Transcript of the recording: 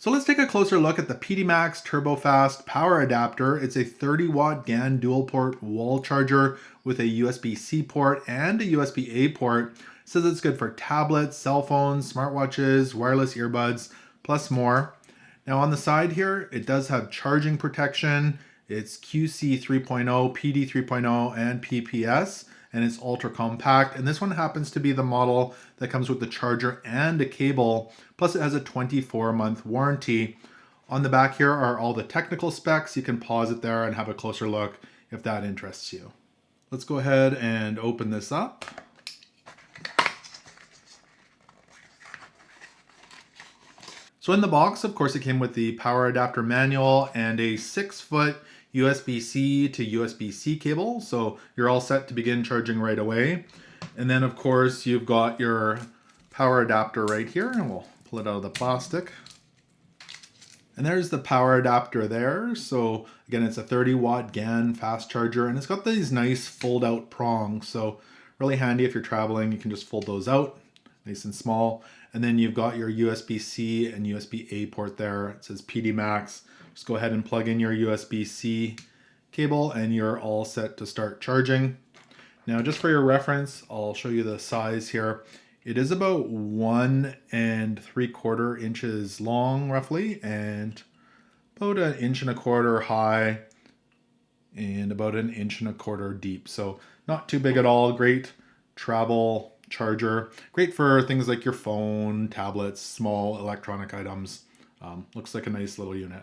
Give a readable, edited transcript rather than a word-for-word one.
So let's take a closer look at the PDMAX TurboFast power adapter. It's a 30-watt GAN dual port wall charger with a USB-C port and a USB-A port. It says it's good for tablets, cell phones, smartwatches, wireless earbuds, plus more. Now on the side here, it does have charging protection. It's QC 3.0, PD 3.0, and PPS, and it's ultra compact. And this one happens to be the model that comes with the charger and a cable, plus it has a 24-month warranty. On the back here are all the technical specs. You can pause it there and have a closer look if that interests you. Let's go ahead and open this up. So in the box, of course, it came with the power adapter manual and a 6-foot USB-C to USB-C cable. So you're all set to begin charging right away. And then of course, you've got your power adapter right here, and we'll pull it out of the plastic. And there's the power adapter there. So again, it's a 30-watt GAN fast charger, and it's got these nice fold-out prongs. So really handy if you're traveling, you can just fold those out, nice and small. And then you've got your USB-C and USB-A port there. It says PDMAX. Just go ahead and plug in your USB-C cable and you're all set to start charging. Now, just for your reference, I'll show you the size here. It is about 1 3/4 inches long, roughly, and about 1.25 inches high and about 1.25 inches deep. So not too big at all. Great travel charger. Great for things like your phone, tablets, small electronic items. Looks like a nice little unit.